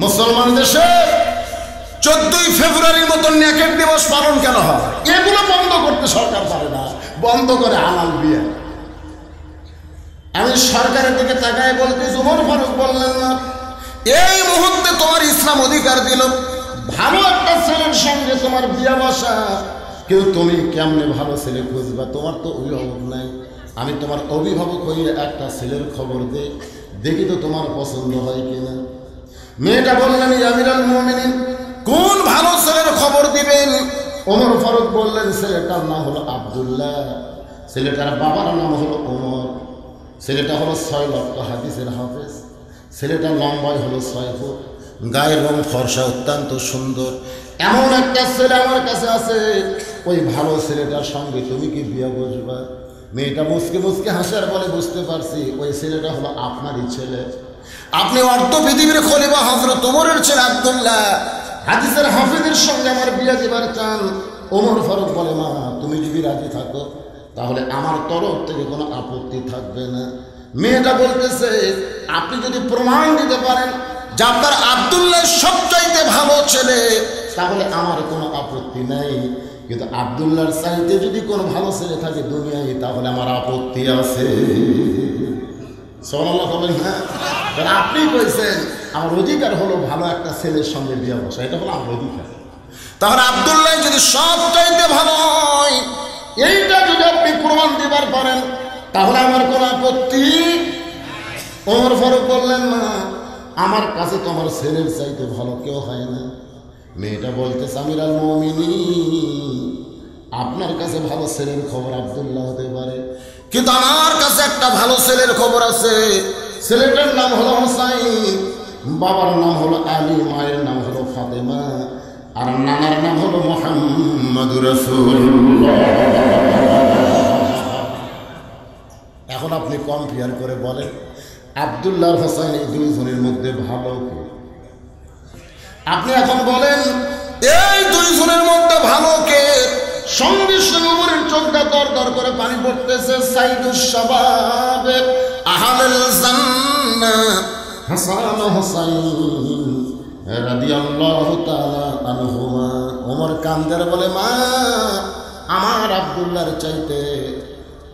মুসলমান দেশে 14ই ফেব্রুয়ারির মতন নেকেট দিবস পালন কেন হয়? এগুলো বন্ধ করতে সরকার পারে না, বন্ধ করে হালাল বিয়ে। আমি সরকারের দিকে তাকায় বলতেছি, ওমর ফারুক বললেন না, এই মুহূর্তে তোমার ইসলাম অধিকার দিল ভালো একটা ছেলের সঙ্গে তোমার বিয়ে বসা, কেউ তুমি কেমনে ভালো ছেলে খুঁজবা? তোমার তো অভিভাবক নাই। আমি তোমার অভিভাবক হয়ে একটা ছেলের খবর দেখি তো তোমার পছন্দ হয় কিনা। মেয়েটা বললেন, আমিরুল মুমিনিন, কোন ভালো ছেলের খবর দিবেন? ওমর ফারুক বললেন, ছেলেটার নাম হলো আব্দুল্লাহ, ছেলেটার বাবার নাম হলো ওমর, ছেলেটা হলো 6 লক্ষ হাদিসের হাফেজ, ছেলেটা লম্বাই হলো 6 ফুট, গায়ের রং ফর্সা, অত্যন্ত সুন্দর। এমন একটা ছেলে আমার কাছে আছে, ওই ভালো ছেলেটার সঙ্গে তুমি কি বিয়ে বসবা? মেয়েটা মুসকে মুসকে হাসার বলে, বুঝতে পারছি ওই ছেলেটা হলো আপনারই ছেলে। আপনি অর্ধ পৃথিবীর খলিফা হযরত ওমরের ছেলে আব্দুল্লাহ, হাদিসের হাফেজের সঙ্গে আমার বিয়ে দিবার চান। ওমর ফারুক বলে, মা তুমি যদি রাজি থাকো তাহলে আমার তরফ থেকে কোনো আপত্তি থাকবে না। মেয়েটা বলতেছে, আপনি যদি প্রমাণ দিতে পারেন যে আপনার আব্দুল্লাহ সবচাইতে ভালো ছেলে তাহলে আমার কোনো আপত্তি নাই, কিন্তু আব্দুল্লাহর চাইতে যদি কোনো ভালো ছেলে থাকে দুনিয়ায় তাহলে আমার আপত্তি আছে। সুবহানাল্লাহ বলেন না? কারণ আপনি কইছেন আমার অধিকার হলো ভালো একটা ছেলের সঙ্গে বিয়ে বসা, এটা হলো আমার অধিকার। তাহলে আব্দুল্লাহ যদি সবচাইতে ভালো হয়, এইটা যদি আপনি প্রমাণ দিবার পারেন তাহলে আমার কোনো আপত্তি। ওমর ফারুক বললেন, না আমার কাছে তো আমার ছেলের চাইতে ভালো কেউ হয় না। মেয়েটা বলতেছে, আমিরুল মুমিনিন, আপনার কাছে ভালো ছেলের খবর আব্দুল্লাহ হতে পারে, কিন্তু আমার কাছে একটা ভালো ছেলের খবর আছে। ছেলেটার নাম হলো হুসাইন, বাবার নাম হলো আলী, মায়ের নাম হলো ফাতেমা, আর নানার নাম হলো মুহাম্মদুর রাসূলুল্লাহ। এখন আপনি কম্পেয়ার করে বলেন, আব্দুল্লাহ আর হুসাইন এই দুইজনের মধ্যে ভালো কে? আপনি এখন বলেন এই দুইজনের মধ্যে ভালো কে? সঙ্গে সঙ্গে উমরের চোখটা দর দর করে পানি পড়তেছে। সাইদুস শাবাব আহলুল জান্নাহ হাসান ও হুসাইন রাদিয়াল্লাহু তাআলা আনহুমা। ওমর কান্দের বলে, মা আমার আব্দুল্লাহর চাইতে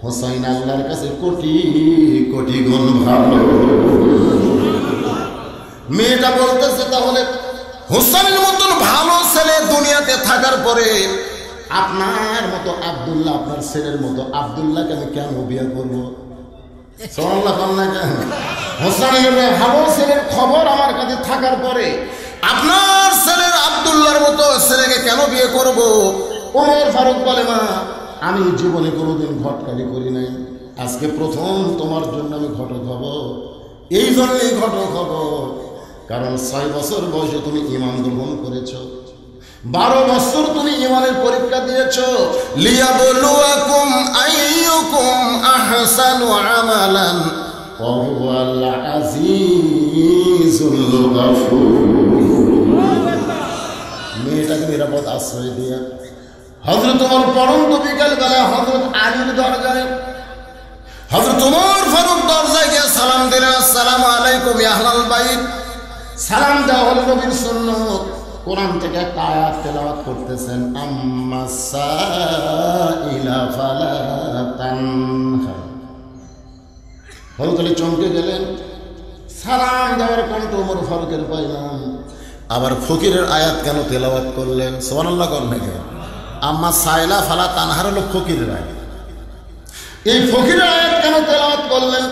হুসাইন আল্লাহর কাছে কোটি কোটি গুণ ভালো। মেয়েটা বলতেছে, তাহলে হুসাইনের মতন ভালো ছেলে দুনিয়াতে থাকার পরে আপনার মতো আব্দুল্লাহ, আপনার ছেলের মতো আব্দুল্লাহকে আমি কেন বিয়ে করবো? হুসাইনের ভালো ছেলের খবর আমার কাছে থাকার পরে আপনার ছেলের আব্দুল্লাহর মতো ছেলেকে কেন বিয়ে করব? ওমর ফারুক বলে, মা আমি জীবনে কোনোদিন ঘটকালি করি নাই, আজকে প্রথম তোমার জন্য আমি ঘটক হব। এই জন্যই ঘটক হব কারণ 6 বছর বয়সে তুমি ঈমান গ্রহণ করেছো, 12 বছর তুমি ঈমানের পরীক্ষা দিয়েছো। লিয়াবলুয়াকুম আইয়ুকুম আহসানু আমালান ওয়া হুয়াল আজিজুল গফুর। মেয়েটাকে নিরাপদ আশ্রয় দিয়ে হযরত ওমর পরন্ত বিকাল বেলা হযরত আলীর দরজায়, হযরত ওমর ফারুক দরজায় গিয়ে সালাম দিলেন, আসসালামু আলাইকুম ইয়া আহলাল বাইত। সালাম দেওয়া হলো নবীর সুন্নাত। কোরআন থেকে একটা আয়াত তেলাওয়াত করতেছেন, আম্মাস সাইলা ফালা তানহার। হযরত আলী চমকে গেলেন, সালাম দেওয়ার কণ্ঠ ওমর ফারুকের পাইলাম, আবার ফকিরের আয়াত কেন তেলাওয়াত করলেন? সুবহানাল্লাহ কোন নাকি? আম্মা সাইলা ফালা তানহার হলো ফকিরের আয়াত। এই ফকিরের আয়াত কেন তেলাওয়াত করলেন?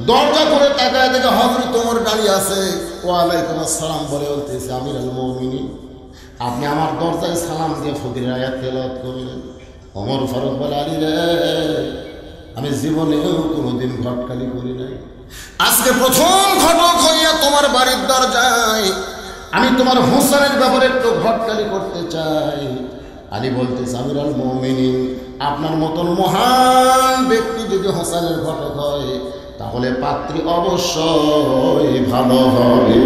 দরজা করে তাকায় দেখে হযরত ওমর দাঁড়িয়ে আছে। ওয়ালাইকুম আসসালাম বলে বলতেছে, আমিরুল মুমিনিন, আপনি আমার দরজায় সালাম দিয়ে ফকিরের আয়াত তেলাওয়াত করলেন। ওমর ফারুক বলে, আলী রে, আমি জীবনেও কোনোদিন ঘটকালি করি নাই, আজকে প্রথম ঘটক হইয়া তোমার বাড়ির দরজায় আমি তোমার হোসেনের ব্যাপারে একটু ঘটকালি করতে চাই। আলী বলতেছে, আমিরুল মুমিনিন, আপনার মতন মহান ব্যক্তি যদি হোসেনের ঘটক হয় তাহলে পাত্রী অবশ্যই ভালো হবে।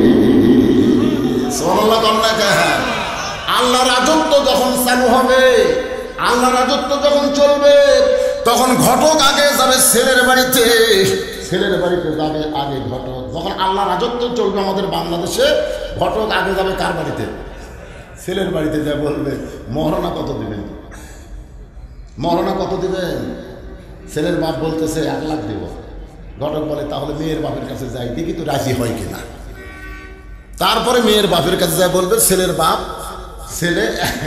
আল্লাহ রাজত্ব যখন চালু হবে, আল্লাহ রাজত্ব যখন চলবে, তখন ঘটক আগে যাবে ছেলের বাড়িতে, ছেলের বাড়িতে যাবে আগে ঘটক। যখন আল্লাহ রাজত্ব চলবে আমাদের বাংলাদেশে, ঘটক আগে যাবে কার বাড়িতে? ছেলের বাড়িতে যা বলবে মহারণা কত দিবেন, মহারণা কত দিবেন? ছেলের বাপ বলতেছে 1 লাখ দেব। ঘটক বলে তাহলে মেয়ের বাপের কাছে যাই, দেখি তো রাজি হয় কিনা। তারপরে মেয়ের বাপের কাছে যায়, বলবে ছেলের বাপ, ছেলে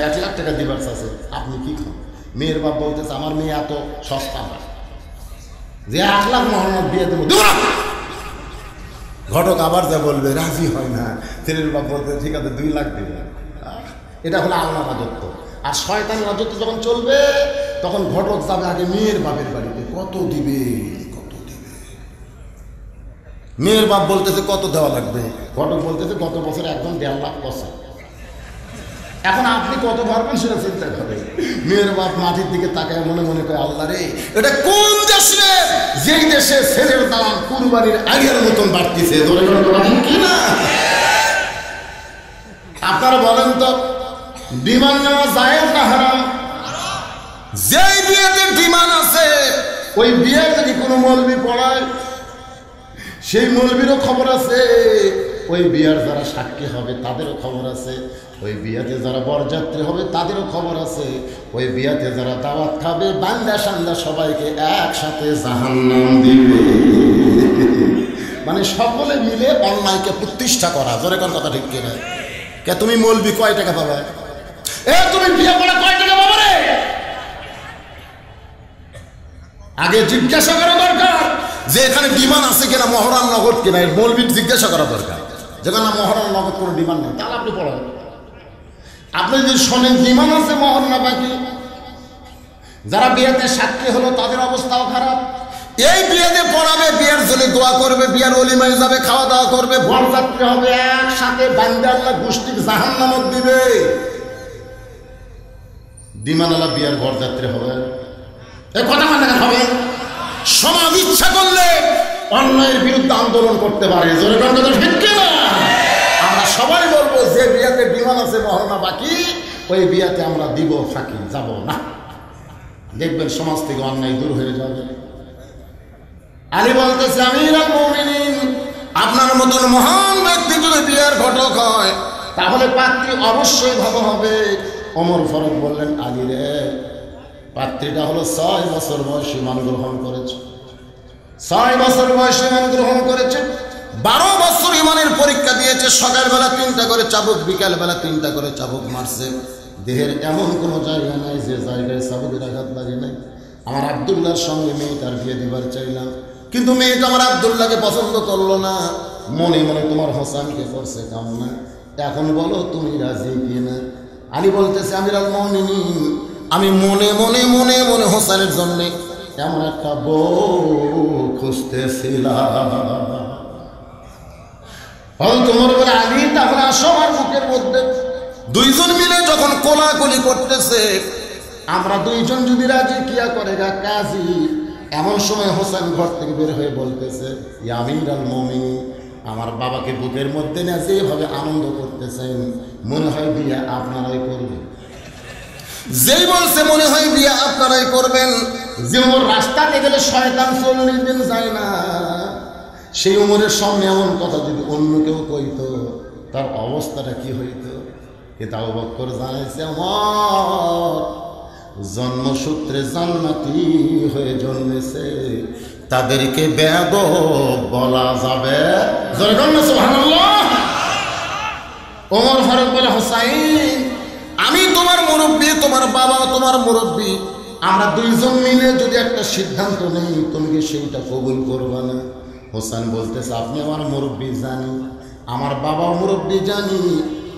1 লাখ টাকা দিবার চাচ্ছে, আপনি কি খান? মেয়ের বাপ বলতেছে আমার মেয়ে এত সস্তা না যে 1 লাখ মহারণা বিয়ে দেবো। ঘটক আবার যা বলবে রাজি হয় না, ছেলের বাপ বলতে ঠিক আছে 2 লাখ দেবে। এটা হলো আল্লাহ রাজত্ব। আর শয়তান রাজত্ব যখন চলবে তখন ঘটক যাবে আগে মেয়ের বাপের বাড়িতে, কত দিবে কত দিবে। মেয়ের বাপ বলতেছে কত দেওয়া লাগবে, ঘটক বলতেছে গত বছর একদম 1.5 লাখ পয়সা। এখন আপনি কত পারবেন সেটা চিন্তা করেন। মেয়ের বাপ মাটির দিকে তাকায় মনে মনে করে আল্লাহ রে, এটা কোন দেশ রে যেই দেশে ছেলের দাম কুরবানির আগের মতন বাড়তিছে? কি না আপনারা বলেন তো, বিমান নেওয়া জায়েজ না হারাম? যেই বিয়েতে বিমান আছে ওই বিয়ে যদি কোনো মৌলবি পড়ায়, সেই মৌলবিরও খবর আছে, ওই বিয়ার যারা সাক্ষী হবে তাদেরও খবর আছে, ওই বিয়াতে যারা বরযাত্রী হবে তাদেরও খবর আছে, ওই বিয়াতে যারা দাওয়াত খাবে বান্দা সান্দা সবাইকে একসাথে জাহান্নাম দিবে। মানে সকলে মিলে অন্যায়কে প্রতিষ্ঠা করা। জোরে কোন কথা ঠিক কিনা? কে তুমি মৌলবি কয় টাকা পাবে? তুমি বিয়ে করে কয় টাকা পাবে রে? আগে জিজ্ঞাসা করা দরকার যে এখানে বিমান আছে কিনা, মহরান নগদ কিনা। এর মৌলবি জিজ্ঞাসা করা দরকার। যেখানে মহরান নগদ কোনো ডিমান্ড নেই, তাহলে আপনি পড়ান। আপনি যদি শোনেন বিমান আছে মহর না বাকি, যারা বিয়েতে সাক্ষী হলো তাদের অবস্থাও খারাপ। এই বিয়েতে পড়াবে, বিয়ের জন্য দোয়া করবে, বিয়ের অলিমায় যাবে, খাওয়া দাওয়া করবে, বরযাত্রী হবে, একসাথে বান্দা আল্লাহ গোষ্ঠীর জাহান্নামত দিবে। বিমানালা বিয়ার বরযাত্রী হবে, এই কথা মানে হবে। সমাজ ইচ্ছা করলে অন্যায়ের বিরুদ্ধে আন্দোলন করতে পারে। জোরে কথা ঠিক কিনা? আমরা সবাই বলবো যে বিয়াতে বিমান আছে মহরণা বাকি, ওই বিয়াতে আমরা দিব ফাঁকি, যাব না। দেখবেন সমাজ থেকে অন্যায় দূর হয়ে যাবে। আলী বলতেছে আমিরুল মুমিনিন, আপনার মতন মহান ব্যক্তি যদি বিয়ার ঘটক হয় তাহলে পাত্রী অবশ্যই ভালো হবে। ওমর ফারুক বললেন আলী রে, পাত্রীটা হলো 6 বছর বয়সী মান গ্রহণ করেছে, 6 বছর বয়সী মান গ্রহণ করেছে, 12 বছর ইমানের পরীক্ষা দিয়েছে। সকালবেলা 3টা করে চাবুক, বিকালবেলা 3টা করে চাবুক মারছে। দেহের এমন কোনো জায়গা নাই যে জায়গায় চাবুকের আঘাত লাগে নাই। আমার আব্দুল্লাহর সঙ্গে মেয়েটার বিয়ে দিবার চাইলাম, কিন্তু মেয়েটা আমার আব্দুল্লাহকে পছন্দ করলো না। মনে মনে তোমার হোসেনকে করছে কামনা, এখন বলো তুমি রাজি কিনা? আলী বলতেছে আমিরুল মুমিনিন, আমি মনে মনে মনে মনে হোসেনের জন্য এমন একটা বউ খুঁজতেছিলাম। তোমার বলে আলী তাহলে আসো আমার বুকের মধ্যে। 2 জন মিলে যখন কোলাকুলি করতেছে, আমরা 2 জন যদি রাজি কিয়া করে গা কাজী। এমন সময় হোসেন ঘর থেকে বের হয়ে বলতেছে ইয়া আমিরুল মুমিনিন, আমার বাবাকে বুকের মধ্যে নিয়ে যেভাবে আনন্দ করতেছেন মনে হয় বিয়ে আপনারাই করবেন। যেই বলছে মনে হয় বিয়ে আপনারাই করবেন, যে ওমর রাস্তাতে গেলে শয়তান 40 দিন যায় না, সেই ওমরের সামনে এমন কথা যদি অন্য কেউ কইতো তার অবস্থাটা কি হইতো? কিন্তু আবু বকর জানাইছে আমার জন্মসূত্রে জান্নাতি হয়ে জন্মেছে, তাদেরকে বেয়াদব বলা যাবে। সুবহানাল্লাহ। ওমর ফারুক বলে হোসাইন, আমি তোমার মুরব্বী, তোমার বাবা তোমার মুরব্বী, আমরা 2 জন মিলে যদি একটা সিদ্ধান্ত নেই তুমি কি সেইটা কবুল করবা না? হোসেন বলতেছে আপনি আমার মুরব্বী জানি, আমার বাবা মুরব্বী জানি,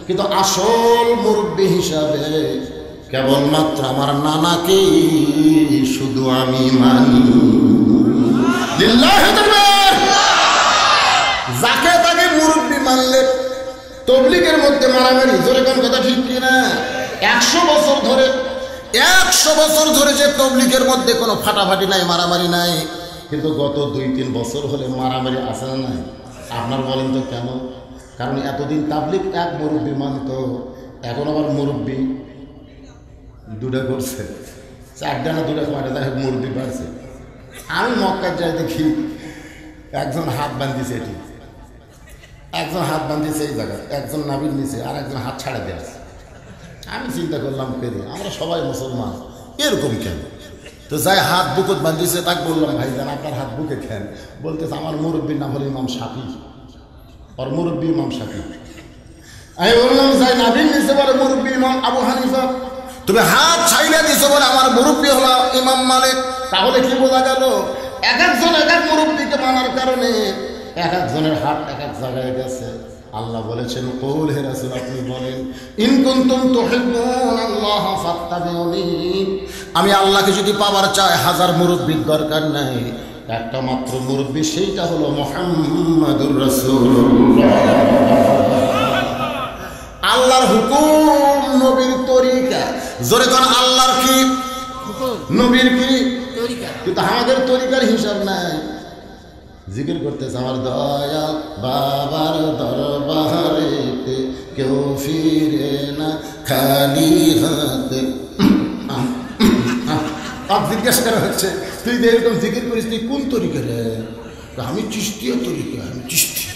কিন্তু আসল মুরব্বী হিসাবে কেবলমাত্র আমার নানাকেই শুধু আমি মানি। যাকে তাকে মুরব্বী মানলে তবলিগের মধ্যে মারামারি। জোরে কোন কথা ঠিক কিনা? 100 বছর ধরে 100 বছর ধরে যে তবলিগের মধ্যে কোনো ফাটাফাটি নাই, মারামারি নাই, কিন্তু গত 2-3 বছর হলে মারামারি আসে না নাই? আপনার বলেন তো কেন? কারণ এতদিন তাবলিগ এক মুরব্বী মানত, এখন আবার মুরব্বী 2টা করছে, 4টা না 2টা কয়টা, যাই হোক মুরব্বী বাড়ছে। আমি মক্কায় যাই দেখি একজন হাত বান্ধিছে, এটি একজন হাত বান্ধিছে এই জায়গায়, একজন নাভির নিচে, আর একজন হাত ছাড়া দিয়েছে। আমি চিন্তা করলাম পেরে আমরা সবাই মুসলমান, এরকম কেন? তো যাই হাত বুকত বান্ধিছে তাকে বললাম, ভাইজান আপনার হাত বুকে খেন। বলতেছে আমার মুরব্বীর নাম হলো ইমাম শাফি, ওর মুরব্বী ইমাম শাফি। আমি বললাম যাই নাভির নিচে বলে মুরব্বী ইমাম আবু হানিফা, তুমি হাত ছাইলে দিছো বলে আমার মুরব্বী হলো ইমাম মালিক। তাহলে কি বোঝা গেল? এক একজন এক এক মুরব্বীকে মানার কারণে এক একজনের হাত এক এক জায়গায় গেছে। আল্লাহ বলেছেন, কুল হে রাসূল আপনি বলেন, ইন কুনতুম তুহিব্বুনাল্লাহ ফাত্তাবিউনি, আমি আল্লাহকে যদি পাওয়ার চাই হাজার মুরব্বির দরকার নাই, একটা মাত্র মুরব্বি, সেইটা হলো মুহাম্মাদুর রাসূলুল্লাহ। আল্লাহর হুকুম, নবীর তরিকা। জোরে কোন আল্লাহর কি হুকুম, নবীর কি তরিকা। কিন্তু আমাদের তরিকার হিসাব নাই। জিকির করতেছে আমার দয়াল বাবার দরবারেতে কেউ ফিরে না খালি হাতে। জিজ্ঞাসা করা হচ্ছে, তুই তো এরকম জিকির করিস, তুই কোন তরিকা রে? আমি চিশতিয়া তরিকা, আমি চিশতিয়া।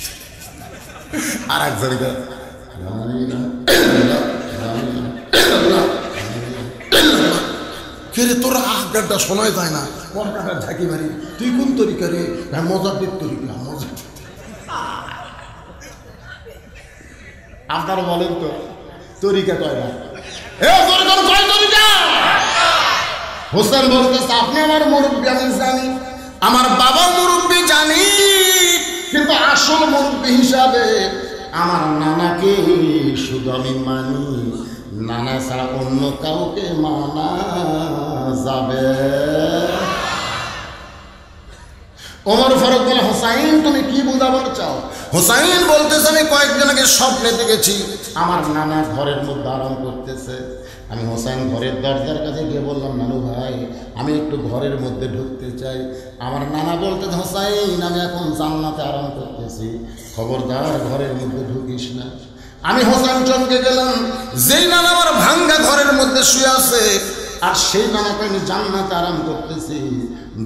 আর এক তরিকা, কে রে তোর আগারটা শোনায় যায় না, কর্কাটার ঝাঁকি মারি। তুই কোন তরিকা রে? মজাদের তরিকা, মজাদ। আপনারা বলেন তো তরিকা কয়টা? হোসেন বলতেছে আপনি আমার মুরব্বী, আমি জানি, আমার বাবা মুরব্বী জানি, কিন্তু আসল মুরব্বী হিসাবে আমার নানাকে শুধু আমি মানি, নানা ছাড়া অন্য কাউকে মানা যাবে। ওমর ফারুক বলে, হোসাইন তুমি কি বুঝাবার চাও? হোসাইন বলতেছে, আমি কয়েকজনকে স্বপ্নে দেখেছি আমার নানা ঘরের মধ্যে আরাম করতেছে। আমি হোসাইন ঘরের দরজার কাছে গিয়ে বললাম, নানু ভাই আমি একটু ঘরের মধ্যে ঢুকতে চাই। আমার নানা বলতে, হোসাইন আমি এখন জান্নাতে আরাম করতেছি, খবরদার ঘরের মধ্যে ঢুকিস না। আমি হোসেন চমকে গেলাম, যেই নানা আমার ভাঙ্গা ঘরের মধ্যে শুয়ে আছে, আর সেই নানাকে আমি জান্নাতে আরাম করতেছি,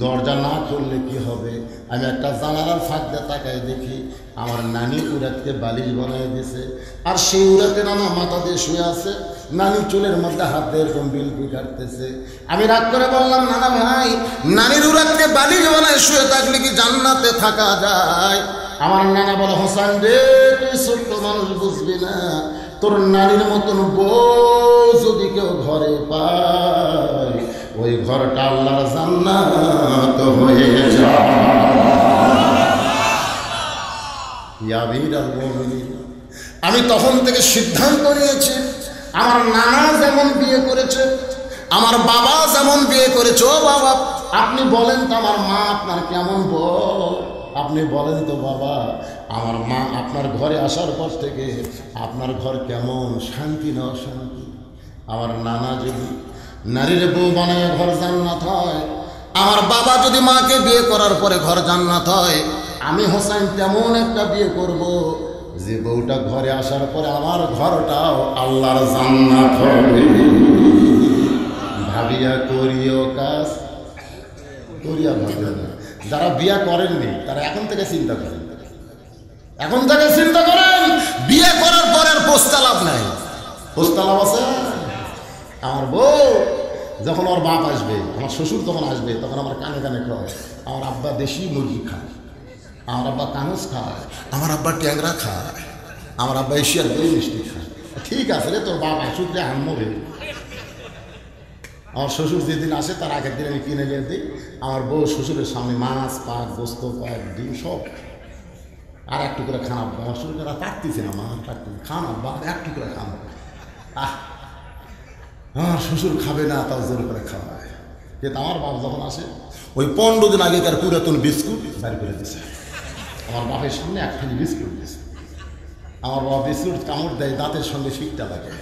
দরজা না খুললে কি হবে? আমি একটা জানালার ফাঁক দিয়ে তাকায় দেখি আমার নানি উড়াতে বালিশ বানায় দিয়েছে, আর সেই উড়াতে নানা মাথা দিয়ে শুয়ে আছে, নানি চুলের মধ্যে হাত দিয়ে এরকম বিলকুল কাটতেছে। আমি রাগ করে বললাম, নানা ভাই নানির উড়াতে বালিশ বানায় শুয়ে থাকলে কি জান্নাতে থাকা যায়? আমার নানা বলে, হোসেন রে তুই ছোট্ট মানুষ বুঝবি না, তোর নানির মতন বউ যদি কেউ ঘরে পায়, ওই ঘরটা আল্লাহর জান্নাত হয়ে যায়। আমি তখন থেকে সিদ্ধান্ত নিয়েছি, আমার নানা যেমন বিয়ে করেছে, আমার বাবা যেমন বিয়ে করেছে, ও বাবা আপনি বলেন তো আমার মা আপনার কেমন বউ? আপনি বলেন তো বাবা আমার মা আপনার ঘরে আসার পর থেকে আপনার ঘর কেমন, শান্তি না অশান্তি? আমার নানা যদি নারীর বউ বানায় ঘর জান্নাত হয়, আমার বাবা যদি মাকে বিয়ে করার পরে ঘর জান্নাত হয়, আমি হোসেন তেমন একটা বিয়ে করব যে বউটা ঘরে আসার পরে আমার ঘরটাও আল্লাহর জান্নাত হবে। ভাবিয়া করিও কাজ, করিয়া ভাবিও না। যারা বিয়ে করেননি তারা এখন থেকে চিন্তা করেন, এখন থেকে চিন্তা করেন, বিয়ে করার পরে আর প্রস্তাব নাই। প্রস্তাব আছে? আমার বউ যখন ওর বাপ আসবে, আমার শ্বশুর যখন আসবে, তখন আমার কানে কানে খায়, আমার আব্বা দেশি মুরগি খায়, আমার আব্বা কানুস খায়, আমার আব্বা ট্যাংরা খায়, আমার আব্বা এশিয়ার দই মিষ্টি খায়। ঠিক আছে রে, তোর বাপ আসুক রে, আনমরে। আমার শ্বশুর যেদিন আসে তার আগের দিন আমি কিনে নিয়ে দিই, আমার বউ শ্বশুরের সামনে মাছ পাক, গোস্ত পাক, ডিম সব, আর একটু করে খানা। আমার শ্বশুরেরা পারতেছে না, মা পারতেছে খানা, বা একটু করে খানা। আমার শ্বশুর খাবে না, তাও জোর করে খাওয়ায়। কিন্তু আমার বাপ যখন আসে, ওই 15 দিন আগেকার পুরাতন বিস্কুট বাইর করে দিছে, আমার বাপের সামনে একখানি বিস্কুট দিছে। আমার বাবা বিস্কুট কামড় দেয়, দাঁতের সঙ্গে শিকটা লাগে,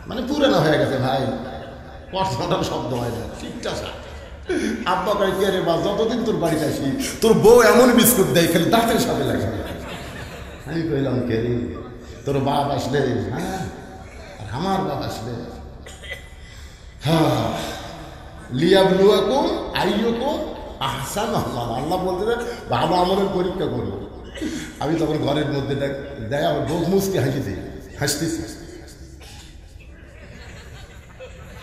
মানে পুরানো হয়ে গেছে ভাই, পড়াশোনার শব্দ হয় না, শিকটা। আব্বা করে কে রে বা, যতদিন তোর বাড়িতে আসি তোর বউ এমন বিস্কুট দেয় খালি দাঁতের সাথে লাগে। আমি কইলাম, কে রে তোর বাপ আসলে? হ্যাঁ, আর আমার বাপ আসলে হ্যাঁ, লিয়াবলুয়াকুম আইয়ুকুম আহসান আমাল, আল্লাহ বলতে ভালো আমলের পরীক্ষা করবো। আমি তখন ঘরের মধ্যে দেয় আমার বউ মুসকে হাসতেছি,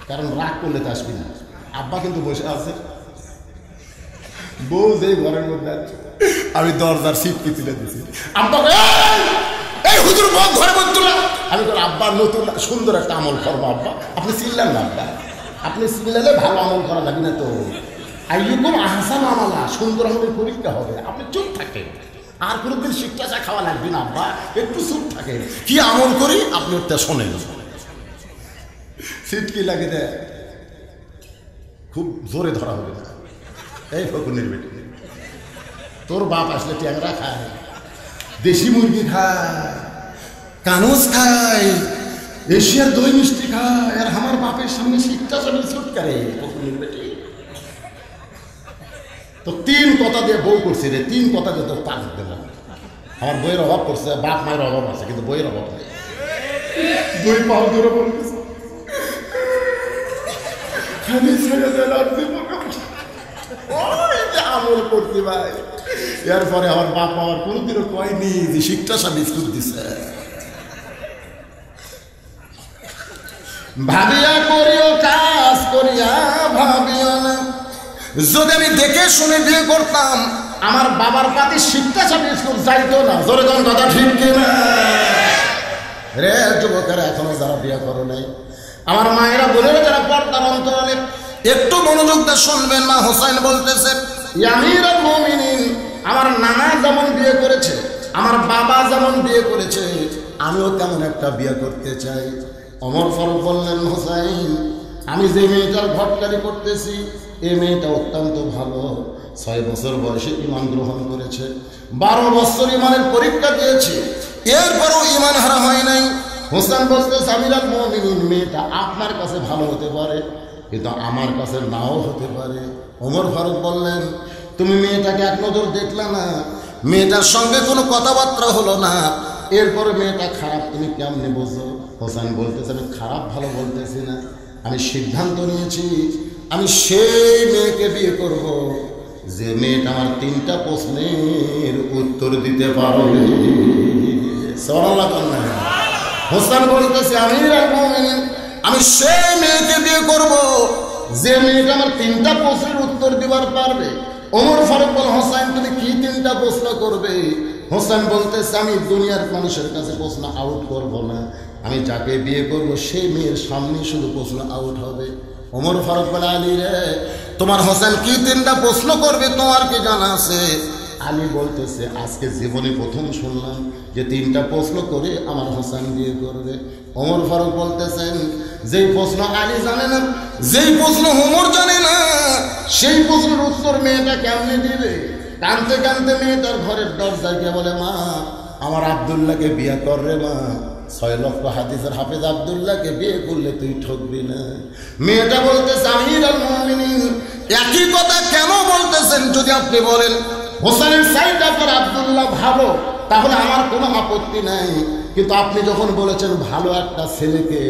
কারণ রাগ করলে তো আসবি না। আব্বা কিন্তু বসে আছে, বউ যে ঘরের মধ্যে আছে, আমি দরজার সিটকে তুলে দিচ্ছি, আব্বা এই হুজুর বউ ঘরে মধ্যে। আমি বলি আব্বা নতুন সুন্দর একটা আমল করবো, আব্বা আপনি চিনলেন না, আব্বা আপনি চিনলে ভালো আমল করা লাগবে না তো। আইয়ুকুম আহসান আমালা, সুন্দর আমলের পরীক্ষা হবে, আপনি চুপ থাকেন, আর কোনোদিন শিক্ষা চা খাওয়া লাগবে না আব্বা, একটু চুপ থাকেন, কি আমল করি আপনি ওটা শোনেন। সিটকি লাগে দেয়, খুব জোরে ধরা হবে না। এই ফকুনের বেটি, তোর বাপ আসলে ট্যাংরা খায়, দেশি মুরগি খায়, কানুস খায়, এশিয়ার দই মিষ্টি খায়, আর আমার বাপের সামনে শিক্ষা চলে ছুট করে ফকুনের বেটি। তো 3 কথা দিয়ে বউ করছি রে, 3 কথা দিয়ে তোর তাক দিলাম। আমার বইয়ের অভাব করছে, বাপ মায়ের অভাব আছে, কিন্তু বইয়ের অভাব নেই। 2 পাও ধরে বলতেছে আমল করতে ভাই। এরপরে আমার বাপ আমার কোনোদিনও কয়নি যে শিক্ষা সব বিস্কুট দিছে। ভাবিয়া করিও কাজ করিয়া ভাবিও না। যদি আমি দেখে শুনে বিয়ে করতাম, আমার বাবার পাতি শিক্ষা সব বিস্কুট যাইতো না। জোরে কোন কথা ঠিক কিনা রে যুবকেরা, এখনো যারা বিয়ে করো নাই, আমার মায়েরা বলে যারা পর্দার অন্তরালে, একটু মনোযোগ দিয়ে শুনবেন। মা হোসাইন বলতেছে, আমিরুল মুমিনিন, আমার নানা যেমন বিয়ে করেছে, আমার বাবা যেমন বিয়ে করেছে, আমিও তেমন একটা বিয়ে করতে চাই। ওমর ফারুক বললেন, হোসাইন আমি যে মেয়েটার ঘটকারি করতেছি, এই মেয়েটা অত্যন্ত ভালো, 6 বছর বয়সে ঈমান গ্রহণ করেছে, 12 বছর ঈমানের পরীক্ষা দিয়েছে, এরপরও ঈমান হারা হয় নাই। হোসেন বলতে, আমিরুল মুমিনিন, মেয়েটা আপনার কাছে ভালো হতে পারে, কিন্তু আমার কাছে নাও হতে পারে। ওমর ফারুক বললেন, তুমি মেয়েটাকে এক নজর দেখলে না, মেয়েটার সঙ্গে কোনো কথাবার্তা হলো না, এরপরে মেয়েটা খারাপ তুমি কেমনে বোঝো? হোসেন বলতেছে, আমি খারাপ ভালো বলতেছি না, আমি সিদ্ধান্ত নিয়েছি আমি সেই মেয়েকে বিয়ে করব যে মেয়েটা আমার 3টা প্রশ্নের উত্তর দিতে পারবে। হোসেন বলতেছে, আমিরুল মুমিনিন, আমি সেই মেয়েকে বিয়ে করব যে মেয়েটা আমার 3টা প্রশ্নের উত্তর দিবার পারবে। ওমর ফারুক বল, হোসেন তুমি কি 3টা প্রশ্ন করবে? হোসেন বলতেছে, আমি দুনিয়ার মানুষের কাছে প্রশ্ন আউট করব না, আমি যাকে বিয়ে করব সেই মেয়ের সামনে শুধু প্রশ্ন আউট হবে। ওমর ফারুক বলে, আলী রে, তোমার হোসেন কি 3টা প্রশ্ন করবে তোমার কি জানা আছে? আলী বলতেছে, আজকে জীবনে প্রথম শুনলাম যে 3টা প্রশ্ন করে আমার হোসেন বিয়ে করবে। ওমর ফারুক বলতেছেন, যেই প্রশ্ন আলী জানে না, যেই প্রশ্ন ওমর জানে না, সেই প্রশ্নের উত্তর মেয়েটা কেমনে দিবে? কানতে কানতে মেয়েটার ঘরের দরজায় গিয়ে বলে, মা আমার আব্দুল্লাহকে বিয়ে কর রে মা, 6 লক্ষ হাদিসের হাফেজ আব্দুল্লাহকে বিয়ে করলে তুই ঠকবি না। মেয়েটা বলতেছে, আমিরুল মুমিনিন, একই কথা কেন বলতেছেন? যদি আপনি বলেন হোসেনের সাইড আপনার আব্দুল্লাহ ভালো, তাহলে আমার কোনো আপত্তি নাই, কিন্তু আপনি যখন বলেছেন ভালো একটা ছেলেকে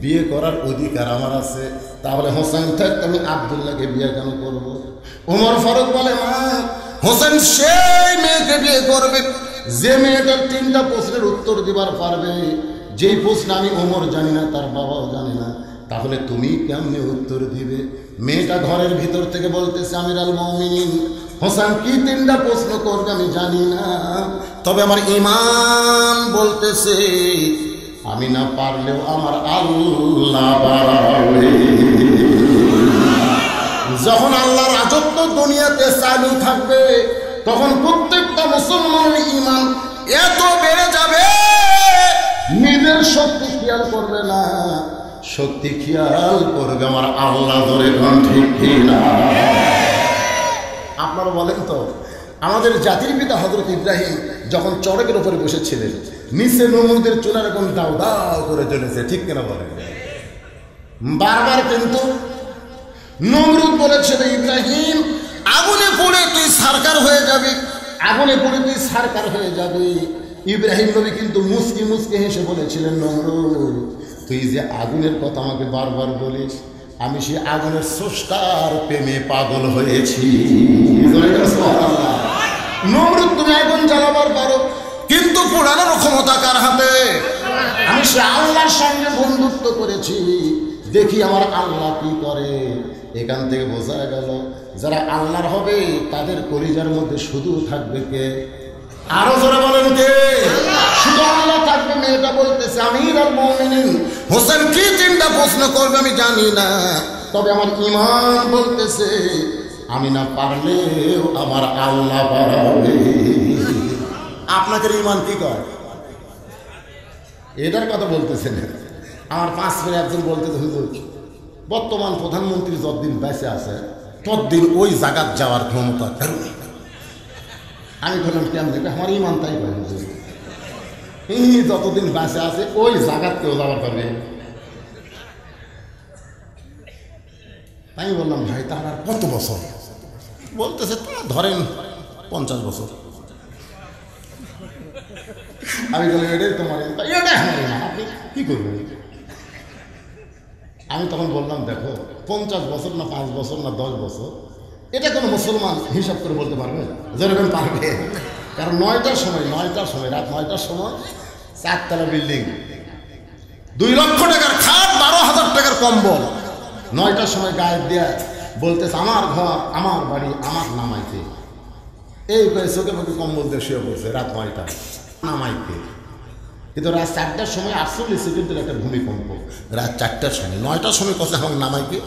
বিয়ে করার অধিকার আমার আছে, তাহলে হোসেন থাকতে আমি আব্দুল্লাহকে বিয়ে কেন করব? ওমর ফারুক বলে, মা হোসেন সেই মেয়েকে বিয়ে করবে যে মেয়েটার 3টা প্রশ্নের উত্তর দিবার পারবে, যেই প্রশ্ন আমি ওমর জানি না, তার বাবাও জানে না, তাহলে তুমি কেমনে উত্তর দিবে? মেয়েটা ঘরের ভিতর থেকে বলতেছে, আমিরুল মুমিনিন, হোসেন কি 3টা প্রশ্ন করবে আমি জানি না, তবে আমার ঈমান বলতেছে আমি না পারলেও আমার আল্লাহ পারবে। যখন আল্লাহর রাজত্ব দুনিয়াতে চালু থাকবে, তখন প্রত্যেকটা মুসলমানের ঈমান এত বেড়ে যাবে, নিজের শক্তি খেয়াল করবে না, শক্তি খেয়াল করবে আমার আল্লাহ। ধরে কোন ঠিক কিনা? আপনারা বলেন তো, আমাদের জাতির পিতা হযরত ইব্রাহিম যখন চড়কের উপরে বসেছিলেন, নিচে নমরুদের চুলা এরকম দাও দাও করে জ্বলেছে, ঠিক কিনা বলেন? বারবার কিন্তু নমরুদ বলেছিল, ইব্রাহিম আগুনে পড়ে তুই সারকার হয়ে যাবি, আগুনে পড়ে তুই সারকার হয়ে যাবি। ইব্রাহিম নবী কিন্তু মুস্কি মুস্কি হেসে বলেছিলেন, নমরুদ তুই যে আগুনের কথা আমাকে বারবার বলিস, আমি সেই আগুনের স্রষ্টার প্রেমে পাগল হয়েছি। নমরুদ তুমি আগুন জ্বালাবার পারো, কিন্তু পোড়ানোর ক্ষমতা কার হাতে? আমি সে আল্লাহর সঙ্গে বন্ধুত্ব করেছি, দেখি আমার আল্লাহ কি করে। এখান থেকে বোঝা গেল যারা আল্লাহর হবে তাদের কলিজার মধ্যে শুধু থাকবে কে? আরো জোরে বলেন কে? শুধু আল্লাহ থাকবে। মেয়েটা বলতেছে আমিরুল মুমিনিন হোসেন কি তিনটা প্রশ্ন করবে আমি জানি না, তবে আমার ঈমান বলতেছে আমি না পারলেও আমার আল্লাহ পারবে। আপনাদের ঈমান কি করে? এটার কথা বলতেছেন। আমার 5 মিনিট একজন বলতেছে হুজুর বর্তমান প্রধানমন্ত্রী যতদিন বেঁচে আছে ততদিন ওই জায়গাত যাওয়ার ক্ষমতা কারণ। আমি বললাম কেমন? আমার ঈমান তাই বলে যতদিন বেঁচে আছে ওই জায়গাত কেউ যাওয়ার পারবে। আমি বললাম ভাই তার আর কত বছর? বলতেছে তা ধরেন 50 বছর। আমি বললাম এটাই তোমার এটাই আমার ঈমান, আপনি কি করবেন? আমি তখন বললাম দেখো 50 বছর না 5 বছর না 10 বছর এটা কোনো মুসলমান হিসাব করে বলতে পারবে? যেরকম পারবে। কারণ 9টার সময় রাত 9টার সময় 4 তলা বিল্ডিং, 2 লক্ষ টাকার খাট, 12,000 টাকার কম্বল, 9টার সময় গায়েব দেয়া বলতেছে আমার ঘর আমার বাড়ি আমার নামাইতে। এই চোখে মুখে কম্বল দিয়ে শুয়ে পড়ছে রাত 9টা নামাইতে। কিন্তু রাত 4টার সময় 48 সেকেন্ডের একটা ভূমিকম্প, রাত 4টার সময়। 9টার সময় কথা আমার নামাইকে,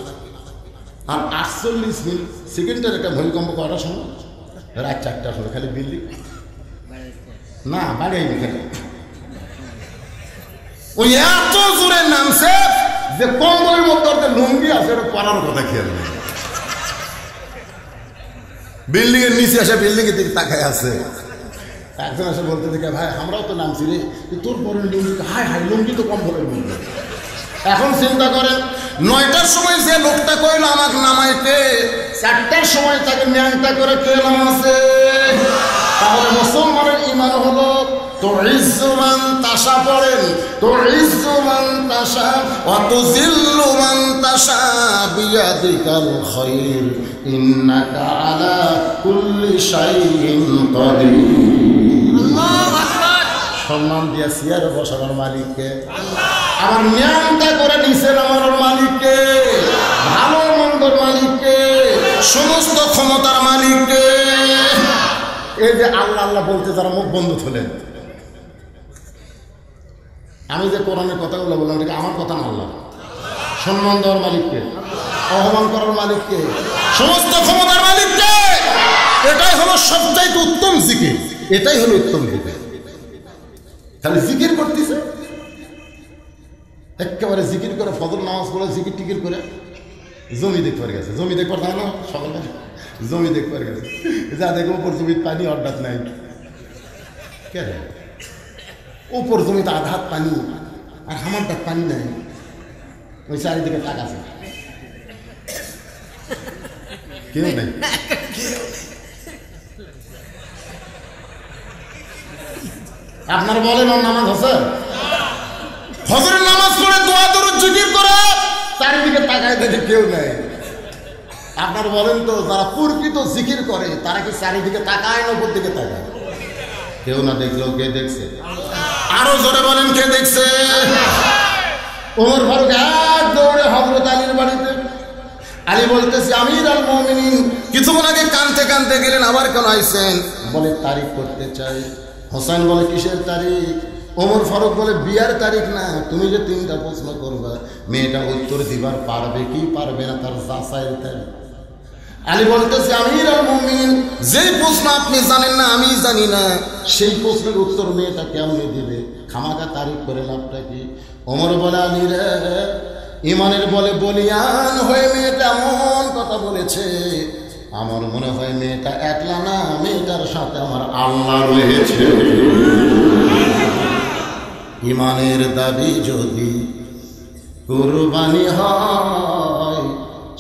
আর 48 সেকেন্ডের একটা ভূমিকম্প করার সময় রাত 4টার সময়। খালি বিল্ডিং না বাড়াইনি খালি ওই এত জোরে নামছে যে কম্বলের মধ্যে লুঙ্গি আছে এটা পরার কথা খেয়াল নেই। বিল্ডিং এর নিচে আসে বিল্ডিং এর দিকে তাকায় আছে। একজন এসে বলতে দেখে ভাই আমরাও তো নামছি রে, তোর পরে লুঙ্গি হায় হায় লুঙ্গি তো কম্বলের মধ্যে। এখন চিন্তা করেন 9টার সময় যে লোকটা কইল আমাকে নামাইতে, 4টার সময় তাকে ন্যাংটা করে কে নামাছে? তাহলে মুসলমানের ঈমান হলো তুইজ্জু মান তাশা, পড়েন তুইজ্জু মান তাশা ওয়া তুযিল্লু মান তাশা বিয়াদিকাল খায়র ইন্নাকা আলা কুল্লি শাইইন কাদির। আল্লাহু আকবার। সম্মান দিয়া চেয়ারে বসানোর মালিককে, আমার ন্যাংটা করে নিছেন আমার মালিককে, ভালো মন্দর মালিককে, সমস্ত ক্ষমতার মালিককে। এই যে আল্লাহ আল্লাহ বলতে যারা মুখ বন্ধ থলেন, আমি যে কোরআনের কথাগুলো বললাম এটা আমার কথা না, আল্লাহ। সম্মান দেওয়ার মালিককে, অপমান করার মালিককে, সমস্ত ক্ষমতার মালিককে। এটাই হলো সবচাইতে উত্তম জিকির, এটাই হলো উত্তম জিকির। খালি জিকির করতেছে, একেবারে জিকির করে ফজর নামাজ পড়ে জিকির টিকির করে জমি দেখবার গেছে। জমি দেখবার থাকে না সকালে, জমি দেখবার গেছে, যা দেখো ওপর জমির পানি অর্ডার নাই কেন? ওপর জমিতে আধা হাত পানি আর আমার হাত পানি নাই, ওই চারিদিকে টাকা আছে, কেউ নাই। আপনার বলেন ওর নামাজ আছে? ফজরের নামাজ পড়ে দোয়া দরুদ জিকির করে চারিদিকে তাকায় দেখে কেউ নাই। আপনার বলেন তো যারা প্রকৃত জিকির করে তারা কি চারিদিকে তাকায় না উপর দিকে তাকায়? কেউ না দেখলেও কে দেখছে? আরো জোরে বলেন কে দেখছে? ওমর ফারুক এক দৌড়ে হযরত আলীর বাড়িতে। আলী বলতেছে আমিরুল মুমিনিন, কিছুক্ষণ আগে কানতে কানতে গেলেন, আবার কেন আইছেন? বলে তারিখ করতে চাই। হোসেন বলে কিসের তারিখ? ওমর ফারুক বলে বিয়ার তারিখ না, তুমি যে 3টা প্রশ্ন করবা মেয়েটা উত্তর দিবার পারবে কি পারবে না তার যাচাইয়ের তারিখ। আলী বলতেছে আমিরুল মুমিনিন, যেই প্রশ্ন আপনি জানেন না আমি জানি না সেই প্রশ্নের উত্তর মেয়েটা কেমনে দিবে? খামাকা তারিখ করে লাভটা কি? ওমর বলে আলী রে, ইমানের বলে বলিয়ান হয়ে মেয়েটা এমন কথা বলেছে, আমার মনে হয় মেয়েটা একলা না, মেয়েটার সাথে আমার আল্লাহ রয়েছে। ইমানের দাবি যদি কুরবানি হয়,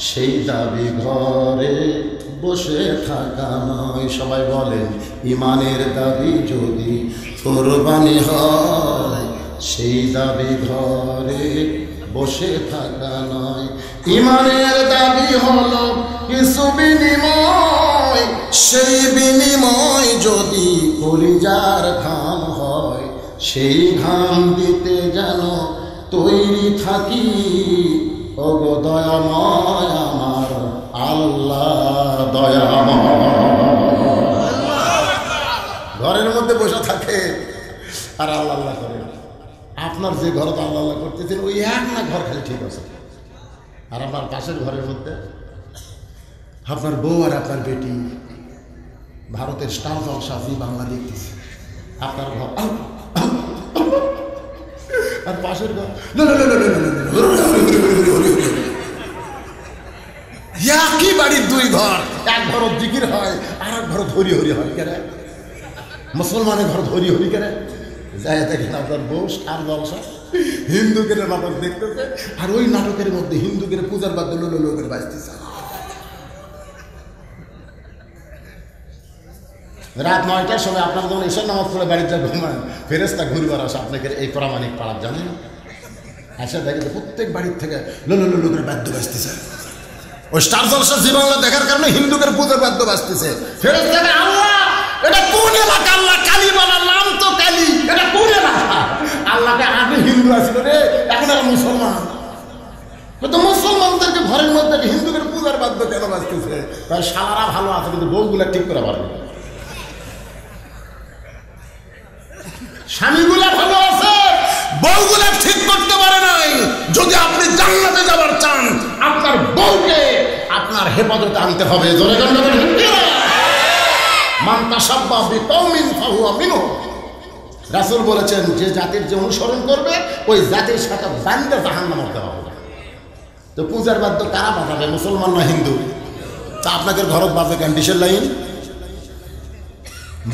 সেই দাবি ঘরে বসে থাকা নয়। সবাই বলেন ইমানের দাবি যদি কুরবানি হয়, সেই দাবি ঘরে বসে থাকা নয়। ইমানের দাবি হলো কিছু বিনিময়, সেই বিনিময় যদি কলিজার ঘাম হয়, সেই ঘাম দিতে যেন তৈরি থাকি। ওগো দয়াময় আমার আল্লাহ দয়াময়। ঘরের মধ্যে বসে থাকে আর আল্লাহ আল্লাহ করে। আপনার যে ঘর আল্লাহ আল্লাহ করতেছেন ওই এক না ঘর খালি ঠিক আছে, আর আপনার পাশের ঘরের মধ্যে আপনার বউ আর আপনার বেটি ভারতের স্টার জলসা জি বাংলা দেখতেছে, আপনার ঘর আর পাশের ঘর একই বাড়ির দুই ঘর, এক ঘর জিকির হয় আর এক ঘর ধরি হরি হয়। কেন মুসলমানের ঘর ধরি হরি কেন? যাই দেখেন আপনার বউ স্টার জলসা হিন্দুদের নাটক দেখতেছে, আর ওই নাটকের মধ্যে হিন্দুদের পূজার বাদ্য লো করে বাজতেছে। রাত 9টার সময় আপনার যখন এসব নামাজ পড়ে বাড়ির যা ঘুমান ফেরেস্তা ঘুরবার আসে আপনাকে এই প্রামাণিক পাড়ার জানেন। আচ্ছা দেখে প্রত্যেক বাড়ির থেকে লো করে বাদ্য বাজতেছে। ওই স্টার জলসা জি বাংলা দেখার কারণে হিন্দুদের পূজার বাদ্য বাজতেছে। ফেরেস্তা আল্লাহ এটা কোন এলাকা? আল্লাহ কালী বাবার নাম তো কালী, এটা কোন এলাকা? আল্লাহকে আগে হিন্দু আসলো রে, এখন আর মুসলমান। কিন্তু মুসলমানদেরকে ঘরের মধ্যে হিন্দুদের পূজার বাদ্য কেন বাজতেছে? তাই শালারা ভালো আছে কিন্তু বউগুলা ঠিক করে পারবে, স্বামীগুলা ভালো আছে বউগুলা ঠিক করতে পারে নাই। যদি আপনি জান্নাতে যাবার চান আপনার বউকে আপনার হেফাজতে আনতে হবে। জোরে গান বলেন মান তাশাব্বাহা বিকওমিন ফাহুয়া মিনহুম। রাসূল বলেছেন যে জাতির যে অনুসরণ করবে ওই জাতির সাথে বান্দা জাহান্নামে দেওয়া হবে। তো পূজার বাদ্য কারা বাজাবে? মুসলমান না হিন্দু? তা আপনাদের ঘরত বাজে কেন ডিশের লাইন?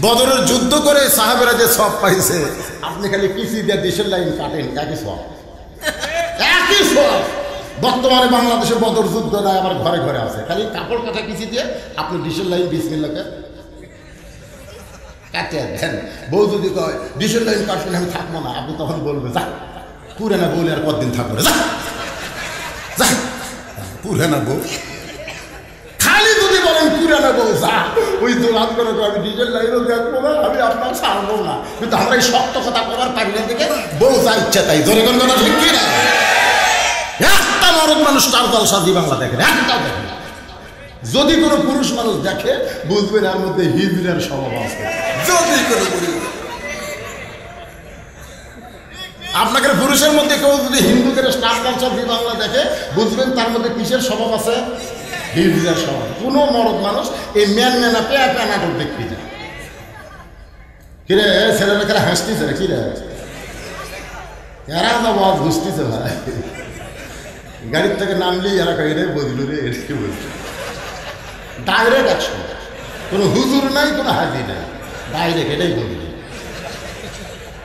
বদরের যুদ্ধ করে সাহাবেরা যে সব পাইছে, আপনি খালি কিসি দিয়ে ডিশের লাইন কাটেন, একই সব একই সব। বর্তমানে বাংলাদেশে বদর যুদ্ধ নাই, আবার ঘরে ঘরে আছে, খালি কাপড় কাটা কিসি দিয়ে আপনি ডিশের লাইন বিসমিল্লাহকে কাটে দেন। বউ যদি কয় ডিশের লাইন কাটবেন আমি থাকবো না, আপনি তখন বলবে যা পুরে না বউলে আর কতদিন থাকবো না, যা পুরে না বউ। খালি যদি বলেন পুরে না বউ যা, ওই তো রাত করে আমি ডিজেল লাইনও দেখবো না, আমি আপনার ছাড়বো না। কিন্তু আমরা এই শক্ত কথা করার পারি না দেখে বউ যা ইচ্ছা তাই। ধরে কোন কথা ঠিক কি না? একটা মরদ মানুষ স্টার জলসা জি বাংলা দেখেন, একটা দেখেন। যদি কোনো পুরুষ মানুষ দেখে বুঝবেন এর মধ্যে হিজড়ার স্বভাব আছে। যদি কোনো আপনাকে পুরুষের মধ্যে কেউ যদি হিন্দুদের স্টার জলসা জি বাংলা দেখে বুঝবেন তার মধ্যে কিসের স্বভাব আছে? হিজড়ার স্বভাব। কোনো মরদ মানুষ এই ম্যানা পেয়া নাটক দেখতে যায়। কিরে ছেলেরা কেরা হাসতেছে রে? কিরে এরা তো বাদ ঘুষতেছে ভাই, গাড়ির থেকে নামলেই এরা এটাই বদলু রে, এটাই বলছে ডাইরেক্ট অ্যাকশন। কোনো হুজুর নাই, কোনো হাজি নাই, ডাইরেক্ট এটাই বদলু।